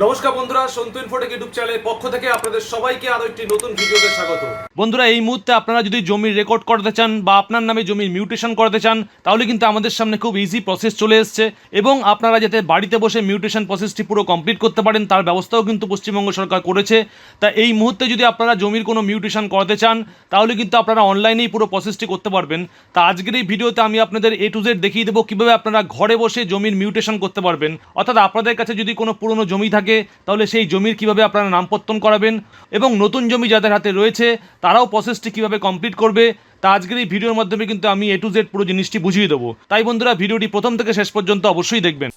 নমস্কার বন্ধুরা, Santu Infotech YouTube চ্যানেলের পক্ষ থেকে আপনাদের সবাইকে আরো একটি নতুন ভিডিওতে স্বাগত। বন্ধুরা, এই মুহূর্তে আপনারা যদি জমির রেকর্ড করতে চান বা আপনার নামে জমির মিউটেশন করতে চান, তাহলে কিন্তু আমাদের সামনে খুব ইজি প্রসেস চলে এসেছে এবং আপনারা যাতে বাড়িতে বসে মিউটেশন প্রসেসটি পুরো কমপ্লিট করতে পারেন তার ব্যবস্থাও কিন্তু পশ্চিমবঙ্গ সরকার করেছে। তা এই মুহূর্তে যদি আপনারা জমির কোনো মিউটেশন করতে চান তাহলে কিন্তু আপনারা অনলাইনেই পুরো প্রসেসটি করতে পারবেন। তা আজকের এই ভিডিওতে আমি আপনাদের A to Z দেখিয়ে দেবো কীভাবে আপনারা ঘরে বসে জমির মিউটেশন করতে পারবেন। অর্থাৎ আপনাদের কাছে যদি কোনো পুরনো জমি থাকে তাহলে সেই জমির কিভাবে আপনারা নামপত্তন করাবেন এবং নতুন জমি যাদের হাতে রয়েছে তারাও প্রসেসটি কিভাবে কমপ্লিট করবে তা আজকের এই ভিডিওর মাধ্যমে কিন্তু আমি A to Z পুরো জিনিসটি বুঝিয়ে দেবো। তাই বন্ধুরা, ভিডিওটি প্রথম থেকে শেষ পর্যন্ত অবশ্যই দেখবেন।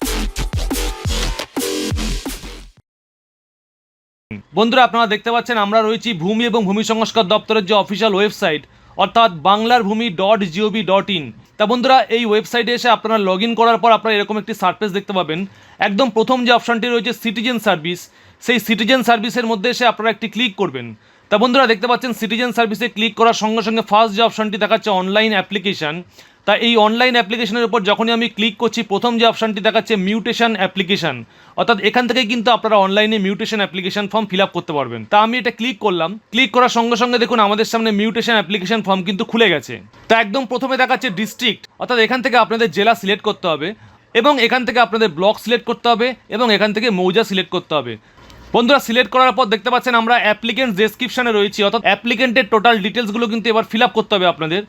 বন্ধুরা, আপনারা দেখতে পাচ্ছেন আমরা রয়েছি ভূমি এবং ভূমি সংস্কার দপ্তরের যে অফিসিয়াল ওয়েবসাইট অর্থাৎ banglarbhumi.gov.in। তা বন্ধুরা, এই ওয়েবসাইটে এসে আপনারা লগ ইন করার পর আপনারা এরকম একটি সারফেস দেখতে পাবেন। একদম প্রথম যে অপশানটি রয়েছে সিটিজেন সার্ভিস, সেই সিটিজেন সার্ভিসের মধ্যে এসে আপনারা একটি ক্লিক করবেন। তা বন্ধুরা, দেখতে পাচ্ছেন সিটিজেন সার্ভিসে ক্লিক করার সঙ্গে সঙ্গে ফার্স্ট যে অপশানটি দেখাচ্ছে অনলাইন অ্যাপ্লিকেশান। তা এই অনলাইন অ্যাপ্লিকেশনের উপর যখনই আমি ক্লিক করছি প্রথম যে অপশানটি দেখাচ্ছে মিউটেশন অ্যাপ্লিকেশান, অর্থাৎ এখান থেকে কিন্তু আপনারা অনলাইনে mutation application form fill up করতে পারবেন। তা আমি এটা ক্লিক করলাম, ক্লিক করার সঙ্গে সঙ্গে দেখুন আমাদের সামনে মিউটেশন অ্যাপ্লিকেশন ফর্ম কিন্তু খুলে গেছে। তা একদম প্রথমে দেখাচ্ছে ডিস্ট্রিক্ট, অর্থাৎ এখান থেকে আপনাদের জেলা সিলেক্ট করতে হবে এবং এখান থেকে আপনাদের ব্লক সিলেক্ট করতে হবে এবং এখান থেকে মৌজা সিলেক্ট করতে হবে। বন্ধুরা, সিলেক্ট করার পর দেখতে পাচ্ছেন আমরা অ্যাপ্লিকেন্ট ডেসক্রিপশনে রয়েছি, অর্থাৎ অ্যাপ্লিকেন্টের টোটাল ডিটেলসগুলো কিন্তু এবার ফিল আপ করতে হবে আপনাদের।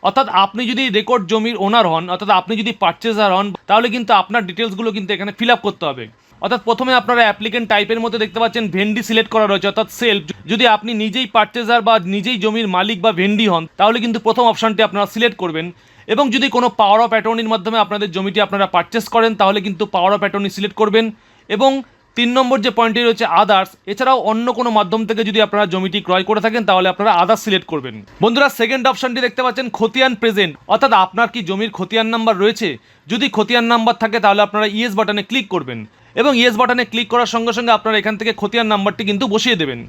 অর্থাৎ আপনি যদি রেকর্ড জমির ওনার হন, অর্থাৎ আপনি যদি পারচেজার হন, তাহলে কিন্তু আপনার ডিটেলসগুলো কিন্তু এখানে ফিল আপ করতে হবে। অর্থাৎ প্রথমে আপনারা অ্যাপ্লিকেন্ট টাইপের মধ্যে দেখতে পাচ্ছেন ভেন্ডি সিলেক্ট করা রয়েছে, অর্থাৎ সেলফ। যদি আপনি নিজেই পারচেজার বা নিজেই জমির মালিক বা ভেন্ডি হন তাহলে কিন্তু প্রথম অপশানটি আপনারা সিলেক্ট করবেন। এবং যদি কোনো পাওয়ার অফ অ্যাটর্নির মাধ্যমে আপনাদের জমিটি আপনারা পারচেস করেন তাহলে কিন্তু পাওয়ার অফ অ্যাটর্নি সিলেক্ট করবেন। এবং 3 নম্বর যে পয়েন্টটি রয়েছে আদার্স, এছাড়াও অন্য কোনো মাধ্যম থেকে যদি আপনারা জমিটি ক্রয় করে থাকেন তাহলে আপনারা আদার্স সিলেক্ট করবেন। বন্ধুরা, সেকেন্ড অপশানটি দেখতে পাচ্ছেন খতিয়ান প্রেজেন্ট, অর্থাৎ আপনার কি জমির খতিয়ান নাম্বার রয়েছে। যদি খতিয়ান নাম্বার থাকে তাহলে আপনারা ইয়েস বাটনে ক্লিক করবেন এবং ইয়েস বাটনে ক্লিক করার সঙ্গে সঙ্গে আপনারা এখান থেকে খতিয়ান নাম্বারটি কিন্তু বসিয়ে দেবেন।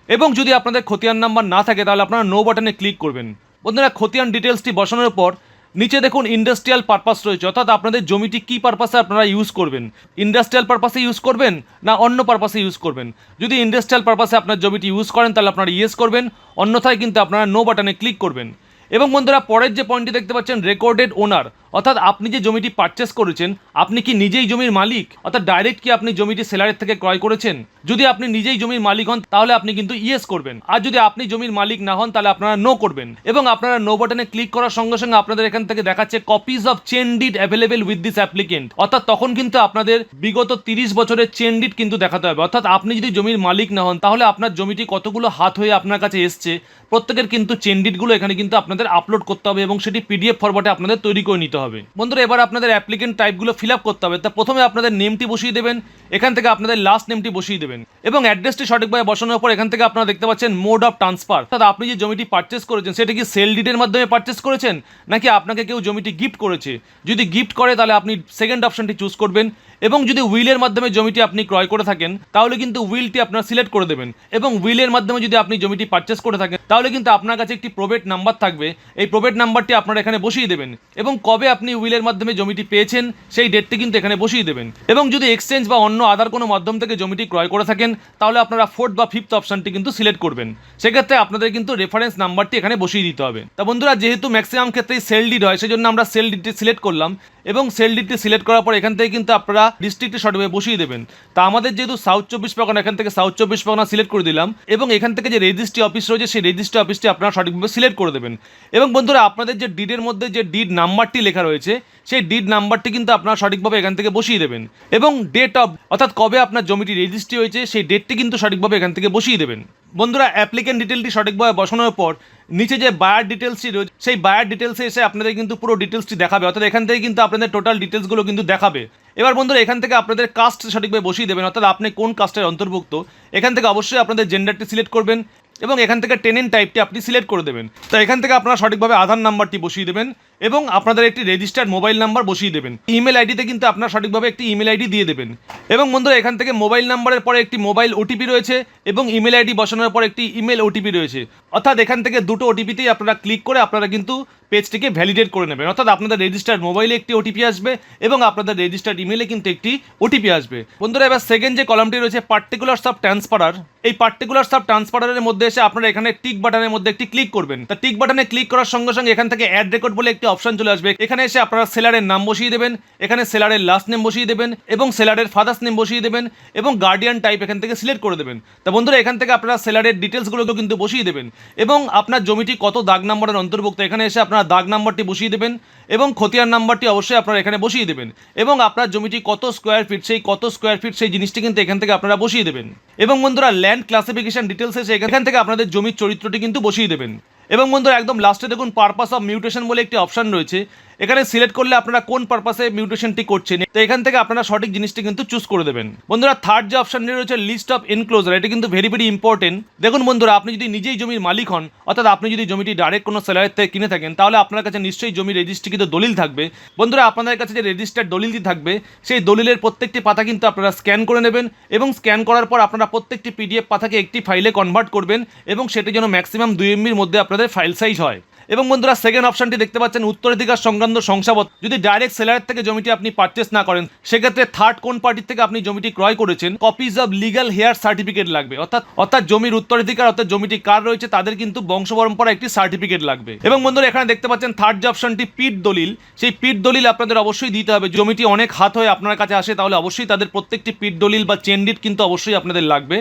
এবং যদি আপনাদের খতিয়ান নাম্বার না থাকে তাহলে আপনারা নো বাটনে ক্লিক করবেন। বন্ধুরা, খতিয়ান ডিটেলসটি বসানোর পর নিচে দেখুন ইন্ডাস্ট্রিয়াল পারপাস রয়েছে, অর্থাৎ আপনাদের জমিটি কী পারপাসে আপনারা ইউজ করবেন। ইন্ডাস্ট্রিয়াল পারপাসে ইউজ করবেন না অন্য পারপাসে ইউজ করবেন। যদি ইন্ডাস্ট্রিয়াল পারপাসে আপনার জমিটি ইউজ করেন তাহলে আপনারা ইয়েস করবেন, অন্যথায় কিন্তু আপনারা নো বাটনে ক্লিক করবেন। এবং বন্ধুরা, পরের যে পয়েন্টটি দেখতে পাচ্ছেন রেকর্ডেড ওনার, অর্থাৎ আপনি যে জমিটি পারচেস করেছেন আপনি কি নিজেই জমির মালিক, অর্থাৎ ডাইরেক্ট কি আপনি জমিটি সেলারের থেকে ক্রয় করেছেন। যদি আপনি নিজেই জমির মালিক হন তাহলে আপনি কিন্তু ইয়েস করবেন, আর যদি আপনি জমির মালিক না হন তাহলে আপনারা নো করবেন। এবং আপনারা নো বাটনে ক্লিক করার সঙ্গে সঙ্গে আপনাদের এখান থেকে দেখাচ্ছে copies of chain did available with this applicant, অর্থাৎ তখন কিন্তু আপনাদের বিগত 30 বছরের চেন ডিড কিন্তু দেখাতে হবে। অর্থাৎ আপনি যদি জমির মালিক না হন তাহলে আপনার জমিটি কতগুলো হাত হয়ে আপনার কাছে এসছে প্রত্যেকের কিন্তু চেন ডিডগুলো এখানে কিন্তু আপনাদের আপলোড করতে হবে এবং সেটি PDF ফরম্যাটে আপনাদের তৈরি করে নিতে হবে। বন্ধুরা, এবার আপনাদের অ্যাপ্লিকেন্ট টাইপগুলো ফিল আপ করতে হবে। তা প্রথমে আপনাদের নেমটি বসিয়ে দেবেন, এখান থেকে আপনাদের লাস্ট নেমটি বসিয়ে দেবেন এবং অ্যাড্রেসটি সঠিকভাবে বসানোর পর এখান থেকে আপনারা দেখতে পাচ্ছেন মোড অফ ট্রান্সফার, অর্থাৎ আপনি যে জমিটি পারচেস করেছেন সেটা কি সেল ডিডের মাধ্যমে পারচেস করেছেন নাকি আপনাকে কেউ জমিটি গিফট করেছে। যদি গিফট করে তাহলে আপনি সেকেন্ড অপশনটি চুজ করবেন এবং যদি উইলের মাধ্যমে জমিটি আপনি ক্রয় করে থাকেন তাহলে কিন্তু উইলটি আপনারা সিলেক্ট করে দেবেন এবং উইলের মাধ্যমে যদি আপনি জমিটি পারচেস করে থাকেন তাহলে কিন্তু আপনার কাছে একটি প্রবেট নাম্বার থাকবে, এই প্রবেট নাম্বারটি আপনারা এখানে বসিয়ে দেবেন এবং কবে আপনি উইলের মাধ্যমে জমিটি পেয়েছেন সেই ডেটটি কিন্তু এখানে বসিয়ে দেবেন। এবং যদি এক্সচেঞ্জ বা অন্য আদার কোনো মাধ্যম থেকে জমিটি ক্রয় করে থাকেন তাহলে আপনারা 4th বা 5th অপশনটি কিন্তু সিলেক্ট করবেন, সেক্ষেত্রে আপনাদের কিন্তু রেফারেন্স নাম্বারটি এখানে বসিয়ে দিতে হবে। তা বন্ধুরা, যেহেতু ম্যাক্সিমাম ক্ষেত্রেই সেল ডিড হয় সেজন্য আমরা সেল ডিডটি সিলেক্ট করলাম এবং সেল ডিডটি সিলেক্ট করার পর এখান থেকে কিন্তু আপনারা ডিস্ট্রিক্টটি সঠিকভাবে বসিয়ে দেবেন। তা আমাদের যেহেতু সাউথ 24 পরগনা, এখান থেকে সাউথ 24 পরগনা সিলেক্ট করে দিলাম এবং এখান থেকে যে রেজিস্ট্রি অফিস রয়েছে সেই রেজিস্ট্রি অফিসটি আপনারা সঠিকভাবে সিলেক্ট করে দেবেন। এবং বন্ধুরা, আপনাদের যে ডিডের মধ্যে যে ডিড নাম্বারটি লেখা রয়েছে সেই ডিড নাম্বারটি কিন্তু আপনারা সঠিকভাবে এখান থেকে বসিয়ে দেবেন এবং ডেট অফ, অর্থাৎ কবে আপনার জমিটি রেজিস্ট্রি হয়েছে সেই ডেটটি কিন্তু সঠিকভাবে এখান থেকে বসিয়ে দেবেন। বন্ধুরা, অ্যাপ্লিকেন্ট ডিটেলটি সঠিকভাবে বসানোর পর নিচে যে বায়ার ডিটেলসটি রয়েছে সেই বায়ার ডিটেলসে এসে আপনাদের কিন্তু পুরো ডিটেলসটি দেখাবে, অর্থাৎ এখান থেকে কিন্তু আপনাদের টোটাল ডিটেলসগুলো কিন্তু দেখাবে। এবার বন্ধুরা, এখান থেকে আপনাদের কাস্ট সঠিকভাবে বসিয়ে দেবেন, অর্থাৎ আপনি কোন কাস্টের অন্তর্ভুক্ত। এখান থেকে অবশ্যই আপনাদের জেন্ডারটি সিলেক্ট করবেন এবং এখান থেকে টেনেন্ট টাইপটি আপনি সিলেক্ট করে দেবেন। তো এখান থেকে আপনারা সঠিকভাবে আধার নাম্বারটি বসিয়ে দেবেন এবং আপনাদের একটি রেজিস্টার্ড মোবাইল নাম্বার বসিয়ে দেবেন। ইমেল আইডিতে কিন্তু আপনারা সঠিকভাবে একটি ইমেল আইডি দিয়ে দেবেন। এবং বন্ধুরা এখান থেকে মোবাইল নাম্বারের পরে একটি মোবাইল ওটিপি রয়েছে এবং ইমেল আইডি বসানোর পর একটি ইমেল ওটিপি রয়েছে, অর্থাৎ এখান থেকে দুটো ওটিপিতেই আপনারা ক্লিক করে আপনারা কিন্তু পেজটিকে ভ্যালিডেট করে নেবেন। অর্থাৎ আপনাদের রেজিস্টার্ড মোবাইলে একটি ওটিপি আসবে এবং আপনাদের রেজিস্টার্ড ইমেলে কিন্তু একটি ওটিপি আসবে। বন্ধুরা এবার সেকেন্ড যে কলামটি রয়েছে পার্টিকুলারস অফ ট্রান্সফারার, এই পার্টিকুলারস অফ ট্রান্সফারারের মধ্যে এসে আপনারা এখানে টিক বাটনের মধ্যে একটি ক্লিক করবেন। তা টিক বাটনে ক্লিক করার সঙ্গে সঙ্গে এখান থেকে অ্যাড রেকর্ড বলে একটি অপশন চলে আসবে। এখানে এসে আপনারা সেলারের নাম বসিয়ে দেবেন, এখানে সেলারের লাস্ট নেম বসিয়ে দেবেন এবং সেলারের ফাদার্স নেম বসিয়ে দেবেন এবং গার্ডিয়ান টাইপ এখান থেকে সিলেক্ট করে দেবেন। তা বন্ধুরা এখান থেকে আপনারা সেলারের ডিটেলসগুলো কিন্তু বসিয়ে দেবেন এবং আপনার জমিটি কত দাগ নাম্বারের অন্তর্ভুক্ত এখানে এসে আপনারা দাগ নাম্বারটি বসিয়ে দেবেন এবং খতিয়ান নাম্বারটি অবশ্যই আপনারা এখানে বসিয়ে দেবেন এবং আপনার জমিটি কত স্কোয়ার ফিট সেই জিনিসটি কিন্তু এখান থেকে আপনারা বসিয়ে দেবেন। এবং বন্ধুরা ল্যান্ড ক্লাসিফিকেশন ডিটেলস এসে এখান থেকে আপনাদের জমির চরিত্রটি কিন্তু বসিয়ে দেবেন। এবং বন্ধুরা একদম লাস্টে দেখুন পারপাস অফ মিউটেশন বলে একটি অপশন রয়েছে, এখানে সিলেক্ট করলে আপনারা কোন পারপাসে মিউটেশনটি করছেন, তো এখান থেকে আপনারা সঠিক জিনিসটি কিন্তু চুজ করে দেবেন। বন্ধুরা থার্ড যে অপশনটি রয়েছে লিস্ট অফ এনক্লোজার, এটা কিন্তু ভেরি ভেরি ইম্পর্টেন্ট। দেখুন বন্ধুরা আপনি যদি নিজেই জমির মালিক হন, অর্থাৎ আপনি যদি জমিটি ডাইরেক্ট কোনো সেলারের থেকে কিনে থাকেন, তাহলে আপনার কাছে নিশ্চয়ই জমির রেজিস্ট্রিকৃত দলিল থাকবে। বন্ধুরা আপনাদের কাছে যে রেজিস্টার্ড দলিলটি থাকবে সেই দলিলের প্রত্যেকটি পাতা কিন্তু আপনারা স্ক্যান করে নেবেন এবং স্ক্যান করার পর আপনারা প্রত্যেকটি পিডিএফ পাতাকে একটি ফাইলে কনভার্ট করবেন এবং সেটি যেন ম্যাক্সিমাম 2 MBর মধ্যে আপনাদের ফাইল সাইজ হয়। এবং বন্ধুরা সেকেন্ড অপশনটি দেখতে পাচ্ছেন উত্তরাধিকার সংক্রান্ত শংসাপত্র। যদি ডাইরেক্ট সেলারের থেকে জমিটি আপনি পারচেস না করেন, সেক্ষেত্রে থার্ড কোন পার্টির থেকে আপনি জমিটি ক্রয় করেছেন, copies of legal hair certificate লাগবে। অর্থাৎ জমির উত্তরাধিকার অর্থাৎ জমিটি কার রয়েছে তাদের কিন্তু বংশ পরম্পরা একটি সার্টিফিকেট লাগবে। এবং বন্ধুরা এখানে দেখতে পাচ্ছেন থার্ড যে অপশনটি পিট দলিল, সেই পিট দলিল আপনাদের অবশ্যই দিতে হবে। জমিটি অনেক হাত হয়ে আপনার কাছে আসে তাহলে অবশ্যই তাদের প্রত্যেকটি পিট দলিল বা চেন ডিড কিন্তু অবশ্যই আপনাদের লাগবে।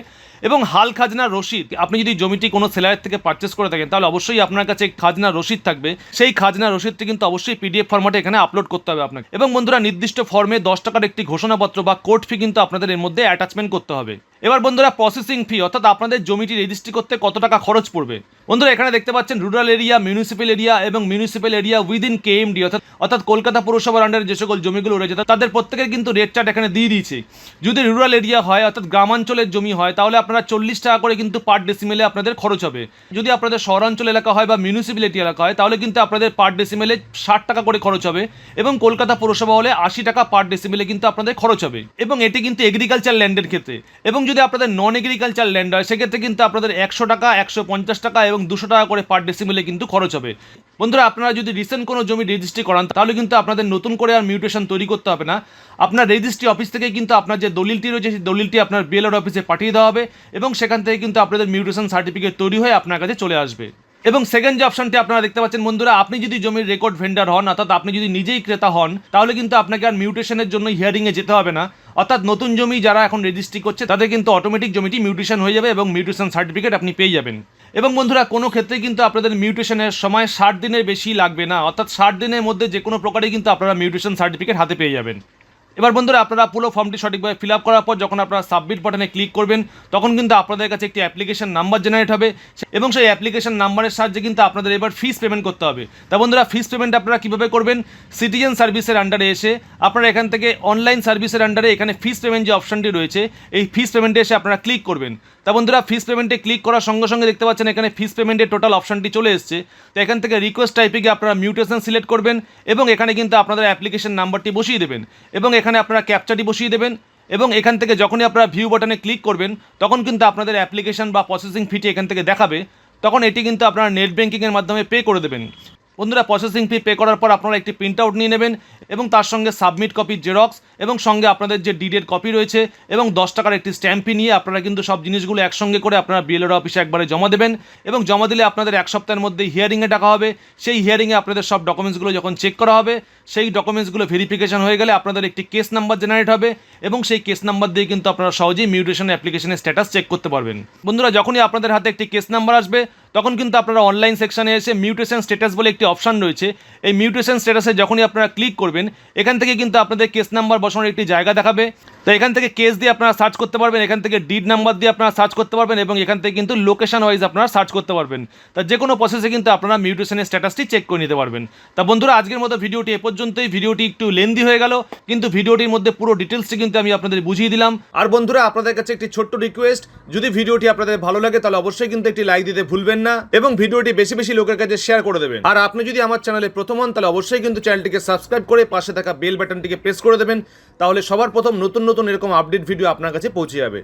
এবং হাল খাজনা রসিদ, আপনি যদি জমিটি কোনো সেলারের থেকে পারচেস করে থাকেন তাহলে অবশ্যই আপনার কাছে খাজনা রসিদ থাকবে, সেই খাজনা রসিদটি কিন্তু অবশ্যই পিডিএফ ফরম্যাটে এখানে আপলোড করতে হবে আপনাকে। এবং বন্ধুরা নির্দিষ্ট ফর্মে 10 টাকার একটি ঘোষণাপত্র বা কোর্ট ফি কিন্তু আপনাদের এর মধ্যে অ্যাটাচমেন্ট করতে হবে। এবার বন্ধুরা প্রসেসিং ফি, অর্থাৎ আপনাদের জমিটি রেজিস্ট্রি করতে কত টাকা খরচ পড়বে। বন্ধুরা এখানে দেখতে পাচ্ছেন রুরাল এরিয়া, মিউনিসিপ্যাল এরিয়া এবং মিউনিসিপ্যাল এরিয়া উইদিন কেএমডি, অর্থাৎ কলকাতা পুরসভার আন্ডারে যে সকল জমিগুলো রয়েছে তাদের প্রত্যেকের কিন্তু রেট চার্ট এখানে দিয়ে দিয়েছে। যদি রুরাল এরিয়া হয় অর্থাৎ গ্রামাঞ্চলের জমি হয় তাহলে আপনারা 40 টাকা করে কিন্তু পার ডেসিমেলে আপনাদের খরচ হবে। যদি আপনাদের শহরাঞ্চল এলাকা হয় বা মিউনিসিপ্যালিটি এলাকা হয় তাহলে কিন্তু আপনাদের পার ডেসিমেলে 60 টাকা করে খরচ হবে এবং কলকাতা পুরসভা হলে 80 টাকা পার ডেসিমেলে কিন্তু আপনাদের খরচ হবে। এবং এটি কিন্তু এগ্রিকালচার ল্যান্ডের ক্ষেত্রে। এবং যদি আপনাদের নন এগ্রিকালচার ল্যান্ড হয় সেক্ষেত্রে কিন্তু আপনাদের 100 টাকা, 150 টাকা এবং 200 টাকা করে পার ডেসিমেলে কিন্তু খরচ হবে। বন্ধুরা আপনারা যদি রিসেন্ট কোনো জমি রেজিস্ট্রি করান তাহলে কিন্তু আপনাদের নতুন করে আর মিউটেশন তৈরি করতে হবে না। আপনার রেজিস্ট্রি অফিস থেকে কিন্তু আপনার যে দলিলটি রয়েছে সেই দলিলটি আপনার বিএলআর অফিসে পাঠিয়ে দেওয়া হবে এবং সেখান থেকে কিন্তু আপনাদের মিউটেশন সার্টিফিকেট তৈরি হয়ে আপনার কাছে চলে আসবে। এবং সেকেন্ড যে অপশনটি আপনারা দেখতে পাচ্ছেন বন্ধুরা, আপনি যদি জমির রেকর্ড ভেন্ডার হন অর্থাৎ আপনি যদি নিজেই ক্রেতা হন তাহলে কিন্তু আপনাকে আর মিউটেশনের জন্য হিয়ারিংয়ে যেতে হবে না। অর্থাৎ নতুন জমি যারা এখন রেজিস্ট্রি করছে তাদের কিন্তু অটোমেটিক জমিটি মিউটেশন হয়ে যাবে এবং মিউটেশন সার্টিফিকেট আপনি পেয়ে যাবেন। এবং বন্ধুরা কোনো ক্ষেত্রে কিন্তু আপনাদের মিউটেশনের সময় 60 দিনের বেশি লাগবে না, অর্থাৎ 60 দিনের মধ্যে যে কোনো প্রকারেই কিন্তু আপনারা মিউটেশন সার্টিফিকেট হাতে পেয়ে যাবেন। এবার বন্ধুরা আপনারা পুরো ফর্মটি সঠিকভাবে ফিল আপ করার পর যখন আপনারা সাবমিট বাটনে ক্লিক করবেন তখন কিন্তু আপনাদের কাছে একটি অ্যাপ্লিকেশন নাম্বার জেনারেট হবে এবং সেই অ্যাপ্লিকেশন নাম্বারের সাহায্যে কিন্তু আপনাদের এবার ফিস পেমেন্ট করতে হবে। তা বন্ধুরা ফিস পেমেন্ট আপনারা কীভাবে করবেন, সিটিজেন সার্ভিসের আন্ডারে এসে আপনারা এখান থেকে অনলাইন সার্ভিসের আন্ডারে এখানে ফিস পেমেন্ট যে অপশনটি রয়েছে এই ফিস পেমেন্টে এসে আপনারা ক্লিক করবেন। তা বন্ধুরা ফিস পেমেন্টে ক্লিক করার সঙ্গে সঙ্গে দেখতে পাচ্ছেন এখানে ফিস পেমেন্টের টোটাল অপশনটি চলে এসেছে। তো এখান থেকে রিকোয়েস্ট টাইপিংয়ে আপনারা মিউটেশন সিলেক্ট করবেন এবং এখানে কিন্তু আপনাদের অ্যাপ্লিকেশন নাম্বারটি বসিয়ে দেবেন এবং এখানে আপনারা ক্যাপচাটি বসিয়ে দেবেন এবং এখান থেকে যখনই আপনারা ভিউ বাটনে ক্লিক করবেন তখন কিন্তু আপনাদের অ্যাপ্লিকেশন বা প্রসেসিং ফিটি এখান থেকে দেখাবে, তখন এটি কিন্তু আপনারা নেট ব্যাঙ্কিংয়ের মাধ্যমে পে করে দেবেন। বন্ধুরা প্রসেসিং ফি পে করার পর আপনারা একটি প্রিন্ট আউট নিয়ে নেবেন এবং তার সঙ্গে সাবমিট কপি জেরক্স এবং সঙ্গে আপনাদের যে ডিডের কপি রয়েছে এবং 10 টাকার একটি স্ট্যাম্প ফি নিয়ে আপনারা কিন্তু সব জিনিসগুলো একসঙ্গে করে আপনারা বিএলআর অফিসে একবারে জমা দেবেন এবং জমা দিলে আপনাদের 1 সপ্তাহের মধ্যে হিয়ারিংয়ে ডাকা হবে। সেই হিয়ারিংয়ে আপনাদের সব ডকুমেন্টসগুলো যখন চেক করা হবে সেই ডকুমেন্টসগুলো ভেরিফিকেশন হয়ে গেলে আপনাদের একটি কেস নাম্বার জেনারেট হবে এবং সেই কেস নাম্বার দিয়ে কিন্তু আপনারা সহজেই মিউটেশন অ্যাপ্লিকেশনের স্ট্যাটাস চেক করতে পারবেন। বন্ধুরা যখনই আপনাদের হাতে একটি কেস নাম্বার আসবে তখন কিন্তু আপনারা অনলাইন সেকশনে এসে মিউটেশন স্ট্যাটাস বলে একটি অপশন রয়েছে, এই মিউটেশন স্ট্যাটাসে যখনই আপনারা ক্লিক করবেন এখান থেকে কিন্তু আপনাদের কেস নাম্বার বসানোর একটি জায়গা দেখাবে তো এখান থেকে কেস দিয়ে আপনারা সার্চ করতে পারবেন, এখান থেকে ডিড নাম্বার দিয়ে আপনারা সার্চ করতে পারবেন এবং এখান থেকে কিন্তু লোকেশন ওয়াইজ আপনারা সার্চ করতে পারবেন। তা যে কোনো প্রসেসে কিন্তু আপনারা মিউটেশনের স্ট্যাটাসটি চেক করে নিতে পারবেন। তা বন্ধুরা আজকের মতো ভিডিওটি এ পর্যন্তই। ভিডিওটি একটু লেন্দি হয়ে গেল, কিন্তু ভিডিওটির মধ্যে পুরো ডিটেলসটি কিন্তু আমি আপনাদের বুঝিয়ে দিলাম। আর বন্ধুরা আপনাদের কাছে একটি ছোট্ট রিকোয়েস্ট, যদি ভিডিওটি আপনাদের ভালো লাগে তাহলে অবশ্যই কিন্তু একটি লাইক দিতে ভুলবেন না এবং ভিডিওটি বেশি বেশি লোকের কাছে শেয়ার করে দেবেন। আর আপনি যদি আমার চ্যানেলে প্রথম হন তাহলে অবশ্যই কিন্তু চ্যানেলটিকে সাবস্ক্রাইব করে পাশে থাকা বেল বাটনটিকে প্রেস করে দেবেন, তাহলে সবার প্রথম নতুন নতুন এরকম আপডেট ভিডিও আপনার কাছে পৌঁছে যাবে।